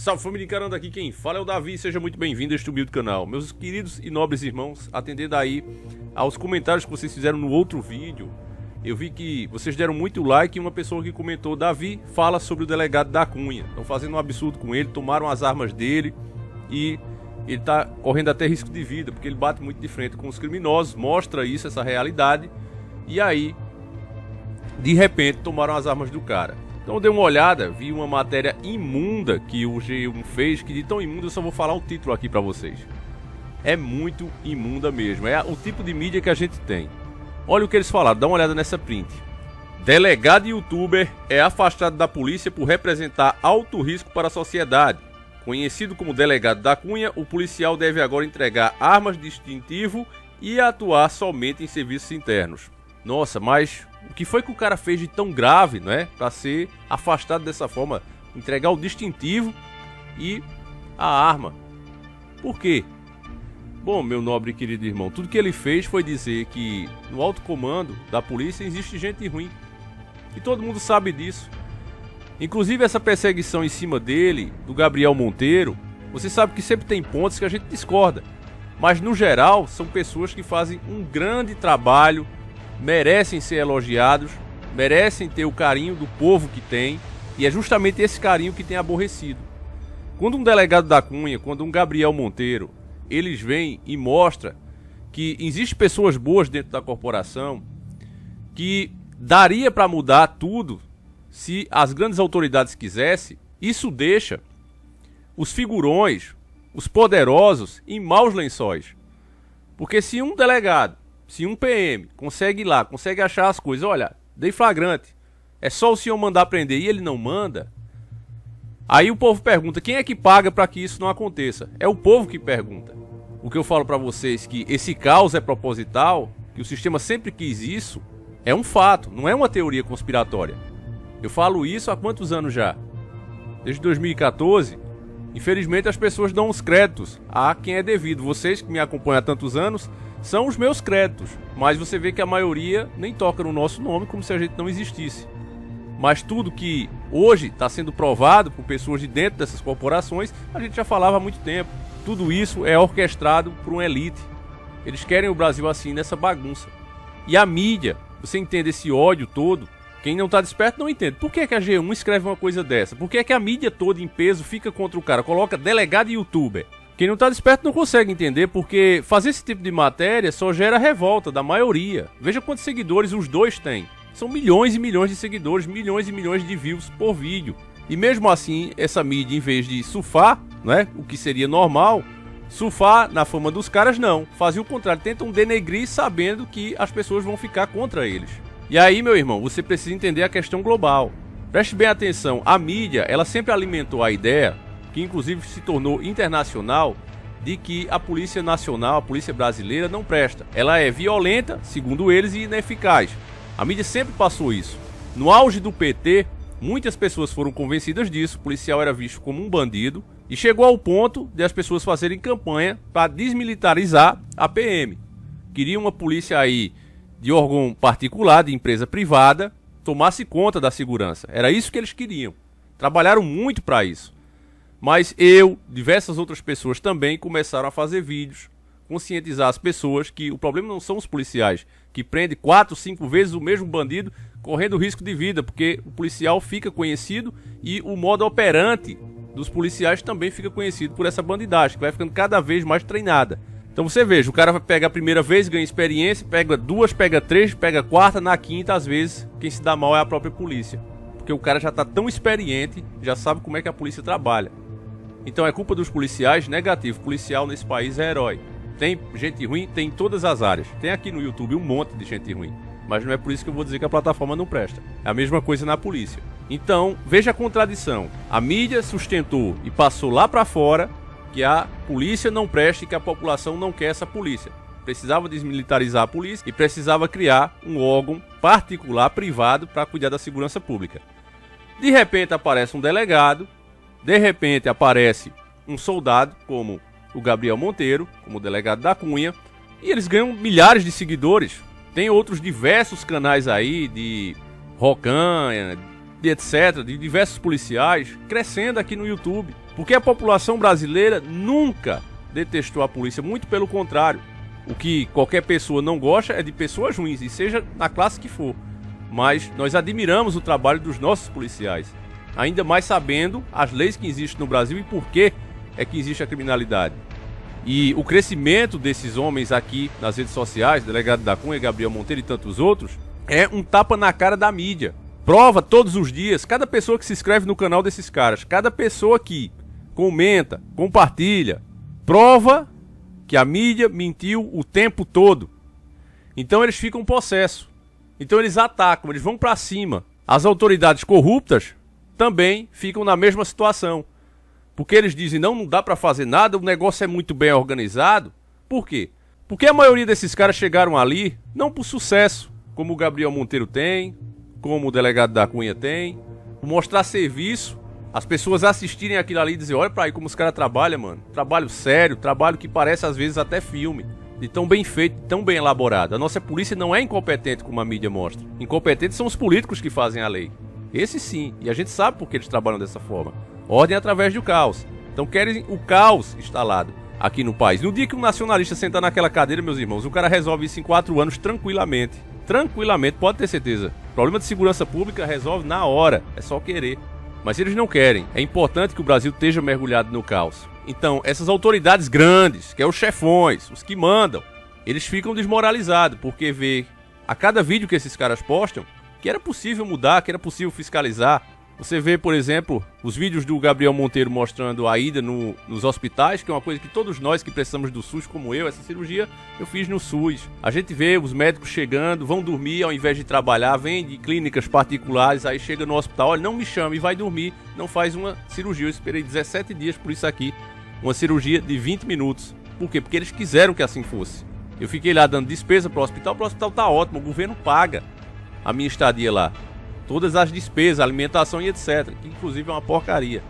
Salve família encarando, aqui quem fala é o Davi, seja muito bem-vindo a este humilde canal. Meus queridos e nobres irmãos, atendendo aí aos comentários que vocês fizeram no outro vídeo, eu vi que vocês deram muito like e uma pessoa que comentou: Davi fala sobre o delegado da Cunha, estão fazendo um absurdo com ele, tomaram as armas dele e ele tá correndo até risco de vida, porque ele bate muito de frente com os criminosos, mostra isso, essa realidade, e aí, de repente, tomaram as armas do cara. Então eu dei uma olhada, vi uma matéria imunda que o G1 fez, que de tão imunda eu só vou falar o título aqui pra vocês. É muito imunda mesmo, é o tipo de mídia que a gente tem. Olha o que eles falaram, dá uma olhada nessa print. Delegado e youtuber é afastado da polícia por representar alto risco para a sociedade. Conhecido como delegado da Cunha, o policial deve agora entregar armas de distintivo e atuar somente em serviços internos. Nossa, mas o que foi que o cara fez de tão grave, né, para ser afastado dessa forma, entregar o distintivo e a arma? Por quê? Bom, meu nobre e querido irmão, tudo que ele fez foi dizer que no alto comando da polícia existe gente ruim. E todo mundo sabe disso. Inclusive essa perseguição em cima dele, do Gabriel Monteiro, você sabe que sempre tem pontos que a gente discorda. Mas no geral, são pessoas que fazem um grande trabalho, merecem ser elogiados, merecem ter o carinho do povo que tem, e é justamente esse carinho que tem aborrecido. Quando um delegado da Cunha, quando um Gabriel Monteiro, eles vêm e mostram que existem pessoas boas dentro da corporação, que daria para mudar tudo se as grandes autoridades quisessem, isso deixa os figurões, os poderosos, em maus lençóis. Porque se um delegado, se um PM consegue ir lá, consegue achar as coisas, olha, dei flagrante, é só o senhor mandar prender e ele não manda, aí o povo pergunta, quem é que paga para que isso não aconteça? É o povo que pergunta. O que eu falo para vocês que esse caos é proposital, que o sistema sempre quis isso, é um fato, não é uma teoria conspiratória. Eu falo isso há quantos anos já? Desde 2014. Infelizmente as pessoas dão os créditos a quem é devido. Vocês que me acompanham há tantos anos são os meus créditos, mas você vê que a maioria nem toca no nosso nome como se a gente não existisse. Mas tudo que hoje está sendo provado por pessoas de dentro dessas corporações, a gente já falava há muito tempo. Tudo isso é orquestrado por uma elite. Eles querem o Brasil assim, nessa bagunça. E a mídia, você entende esse ódio todo? Quem não está desperto não entende. Por que é que a G1 escreve uma coisa dessa? Por que é que a mídia toda em peso fica contra o cara? Coloca delegado e youtuber. Quem não está desperto não consegue entender, porque fazer esse tipo de matéria só gera revolta da maioria. Veja quantos seguidores os dois têm. São milhões e milhões de seguidores, milhões e milhões de views por vídeo. E mesmo assim, essa mídia, em vez de surfar, né, o que seria normal, surfar na fama dos caras, não. Fazem o contrário, tentam denegrir sabendo que as pessoas vão ficar contra eles. E aí, meu irmão, você precisa entender a questão global. Preste bem atenção, a mídia, ela sempre alimentou a ideia, que inclusive se tornou internacional, de que a Polícia Nacional, a Polícia Brasileira, não presta. Ela é violenta, segundo eles, e ineficaz. A mídia sempre passou isso. No auge do PT, muitas pessoas foram convencidas disso, o policial era visto como um bandido, e chegou ao ponto de as pessoas fazerem campanha para desmilitarizar a PM. Queriam uma polícia aí de órgão particular, de empresa privada, tomasse conta da segurança. Era isso que eles queriam. Trabalharam muito para isso. Mas diversas outras pessoas também começaram a fazer vídeos, conscientizar as pessoas que o problema não são os policiais, que prendem 4, 5 vezes o mesmo bandido, correndo risco de vida, porque o policial fica conhecido e o modo operante dos policiais também fica conhecido por essa bandidagem, que vai ficando cada vez mais treinada. Então você veja, o cara vai pegar a primeira vez, ganha experiência, pega duas, pega três, pega a quarta, na quinta, às vezes, quem se dá mal é a própria polícia. Porque o cara já está tão experiente, já sabe como é que a polícia trabalha. Então é culpa dos policiais, negativo. Policial nesse país é herói. Tem gente ruim, tem em todas as áreas. Tem aqui no YouTube um monte de gente ruim. Mas não é por isso que eu vou dizer que a plataforma não presta. É a mesma coisa na polícia. Então, veja a contradição. A mídia sustentou e passou lá para fora que a polícia não presta e que a população não quer essa polícia. Precisava desmilitarizar a polícia e precisava criar um órgão particular, privado, para cuidar da segurança pública. De repente aparece um delegado, de repente aparece um soldado, como o Gabriel Monteiro, como o delegado da Cunha, e eles ganham milhares de seguidores. Tem outros diversos canais aí de Rocan, de etc, de diversos policiais, crescendo aqui no YouTube. Porque a população brasileira nunca detestou a polícia, muito pelo contrário. O que qualquer pessoa não gosta é de pessoas ruins, e seja na classe que for. Mas nós admiramos o trabalho dos nossos policiais, ainda mais sabendo as leis que existem no Brasil e por que é que existe a criminalidade. E o crescimento desses homens aqui nas redes sociais, Delegado da Cunha, Gabriel Monteiro e tantos outros, é um tapa na cara da mídia. Prova todos os dias, cada pessoa que se inscreve no canal desses caras, cada pessoa que comenta, compartilha, prova que a mídia mentiu o tempo todo. Então eles ficam possesso. Então eles atacam, eles vão pra cima. As autoridades corruptas também ficam na mesma situação. Porque eles dizem, não dá pra fazer nada, o negócio é muito bem organizado. Por quê? Porque a maioria desses caras chegaram ali não por sucesso, como o Gabriel Monteiro tem, como o Delegado da Cunha tem, por mostrar serviço, as pessoas assistirem aquilo ali e dizer, olha pra aí como os caras trabalham, mano. Trabalho sério, trabalho que parece às vezes até filme. De tão bem feito, tão bem elaborado. A nossa polícia não é incompetente como a mídia mostra. Incompetentes são os políticos que fazem a lei. Esse sim, e a gente sabe por que eles trabalham dessa forma. Ordem através do caos. Então querem o caos instalado aqui no país. No dia que um nacionalista sentar naquela cadeira, meus irmãos, o cara resolve isso em 4 anos tranquilamente. Tranquilamente, pode ter certeza. Problema de segurança pública resolve na hora, é só querer. Mas eles não querem. É importante que o Brasil esteja mergulhado no caos. Então, essas autoridades grandes, que é os chefões, os que mandam, eles ficam desmoralizados, porque vê a cada vídeo que esses caras postam, que era possível mudar, que era possível fiscalizar. Você vê, por exemplo, os vídeos do Gabriel Monteiro mostrando a ida nos hospitais, que é uma coisa que todos nós que precisamos do SUS, como eu, essa cirurgia eu fiz no SUS. A gente vê os médicos chegando, vão dormir ao invés de trabalhar, vêm de clínicas particulares, aí chega no hospital, olha, não me chama e vai dormir, não faz uma cirurgia. Eu esperei 17 dias por isso aqui, uma cirurgia de 20 minutos. Por quê? Porque eles quiseram que assim fosse. Eu fiquei lá dando despesa para o hospital tá ótimo, o governo paga a minha estadia lá. Todas as despesas, alimentação e etc. Que inclusive é uma porcaria.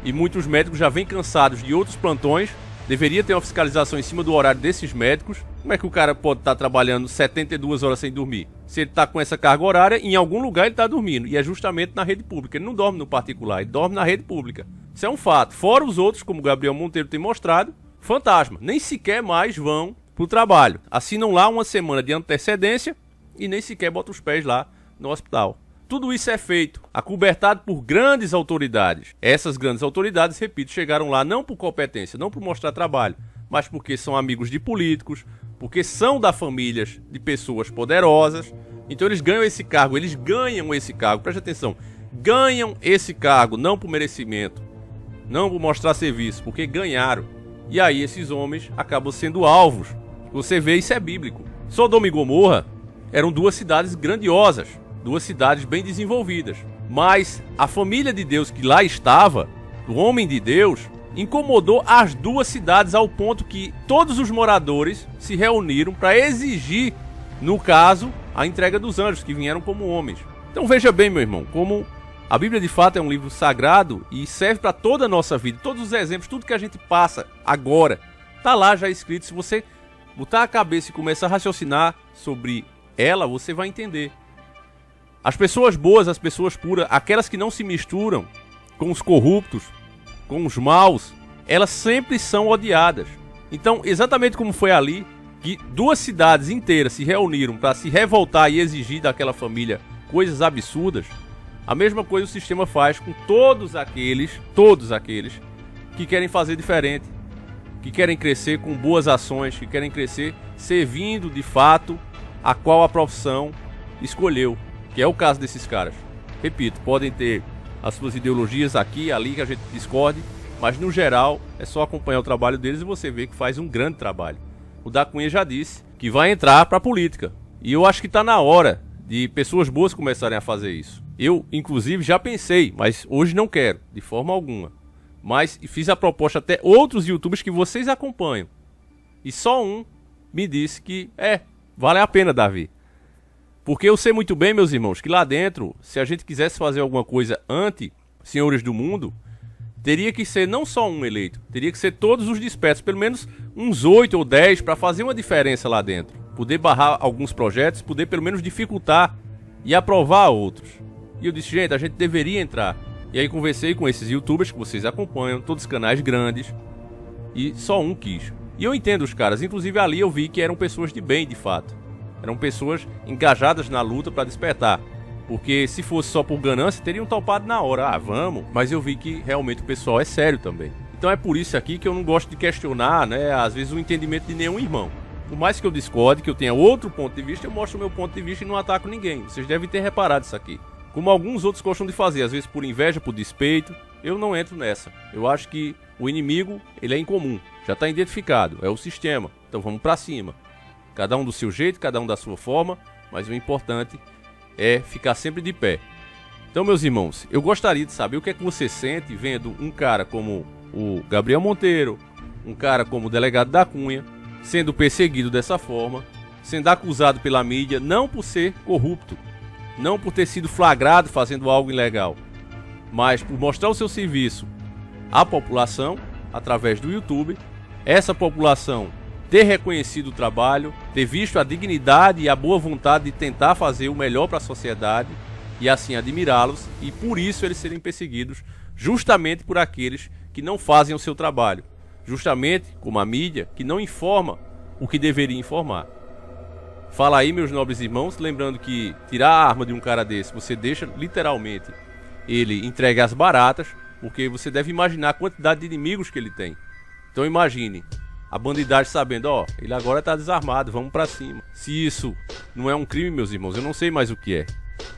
E muitos médicos já vêm cansados de outros plantões. Deveria ter uma fiscalização em cima do horário desses médicos. Como é que o cara pode estar trabalhando 72 horas sem dormir? Se ele está com essa carga horária, em algum lugar ele está dormindo. E é justamente na rede pública. Ele não dorme no particular, ele dorme na rede pública. Isso é um fato. Fora os outros, como o Gabriel Monteiro tem mostrado, fantasma. Nem sequer mais vão para o trabalho. Assinam lá uma semana de antecedência e nem sequer botam os pés lá no hospital. Tudo isso é feito, acobertado por grandes autoridades. Essas grandes autoridades, repito, chegaram lá não por competência, não por mostrar trabalho, mas porque são amigos de políticos, porque são da famílias de pessoas poderosas. Então eles ganham esse cargo, preste atenção, ganham esse cargo não por merecimento, não por mostrar serviço, porque ganharam. E aí esses homens acabam sendo alvos. Você vê, isso é bíblico. Sodoma e Gomorra eram 2 cidades grandiosas, 2 cidades bem desenvolvidas. Mas a família de Deus que lá estava, o homem de Deus, incomodou as 2 cidades ao ponto que todos os moradores se reuniram para exigir, no caso, a entrega dos anjos que vieram como homens. Então veja bem, meu irmão, como a Bíblia de fato é um livro sagrado e serve para toda a nossa vida. Todos os exemplos, tudo que a gente passa agora, está lá já escrito. Se você botar a cabeça e começar a raciocinar sobre ela, você vai entender. As pessoas boas, as pessoas puras, aquelas que não se misturam com os corruptos, com os maus, elas sempre são odiadas. Então, exatamente como foi ali, que 2 cidades inteiras se reuniram para se revoltar e exigir daquela família coisas absurdas, a mesma coisa o sistema faz com todos aqueles que querem fazer diferente, que querem crescer com boas ações, que querem crescer servindo de fato a qual a profissão escolheu. Que é o caso desses caras. Repito, podem ter as suas ideologias aqui e ali que a gente discorde, mas no geral é só acompanhar o trabalho deles e você vê que faz um grande trabalho. O da Cunha já disse que vai entrar para a política. E eu acho que está na hora de pessoas boas começarem a fazer isso. Eu, inclusive, já pensei, mas hoje não quero, de forma alguma. Mas fiz a proposta até outros youtubers que vocês acompanham. E só um me disse que vale a pena, Davi. Porque eu sei muito bem, meus irmãos, que lá dentro, se a gente quisesse fazer alguma coisa anti-senhores do mundo, teria que ser não só um eleito, teria que ser todos os despertos, pelo menos uns 8 ou 10, para fazer uma diferença lá dentro. Poder barrar alguns projetos, poder pelo menos dificultar e aprovar outros. E eu disse, gente, a gente deveria entrar. E aí conversei com esses youtubers que vocês acompanham, todos canais grandes, e só um quis. E eu entendo os caras, inclusive ali eu vi que eram pessoas de bem, de fato. Eram pessoas engajadas na luta para despertar. Porque se fosse só por ganância, teriam topado na hora. Ah, vamos. Mas eu vi que realmente o pessoal é sério também. Então é por isso aqui que eu não gosto de questionar, né, às vezes o entendimento de nenhum irmão. Por mais que eu discorde, que eu tenha outro ponto de vista, eu mostro o meu ponto de vista e não ataco ninguém. Vocês devem ter reparado isso aqui. Como alguns outros gostam de fazer, às vezes por inveja, por despeito, eu não entro nessa. Eu acho que o inimigo, ele é incomum, já está identificado, é o sistema. Então vamos pra cima. Cada um do seu jeito, cada um da sua forma, mas o importante é ficar sempre de pé. Então, meus irmãos, eu gostaria de saber o que é que você sente vendo um cara como o Gabriel Monteiro, um cara como o delegado da Cunha, sendo perseguido dessa forma, sendo acusado pela mídia, não por ser corrupto, não por ter sido flagrado fazendo algo ilegal, mas por mostrar o seu serviço à população, através do YouTube, essa população ter reconhecido o trabalho, ter visto a dignidade e a boa vontade de tentar fazer o melhor para a sociedade e assim admirá-los, e por isso eles serem perseguidos justamente por aqueles que não fazem o seu trabalho, justamente como a mídia que não informa o que deveria informar. Fala aí, meus nobres irmãos, lembrando que tirar a arma de um cara desse, você deixa literalmente ele entregue às baratas, porque você deve imaginar a quantidade de inimigos que ele tem. Então imagine a bandidagem sabendo, ó, ele agora tá desarmado, vamos pra cima. Se isso não é um crime, meus irmãos, eu não sei mais o que é.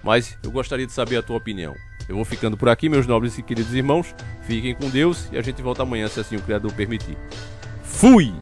Mas eu gostaria de saber a tua opinião. Eu vou ficando por aqui, meus nobres e queridos irmãos. Fiquem com Deus e a gente volta amanhã, se assim o Criador permitir. Fui!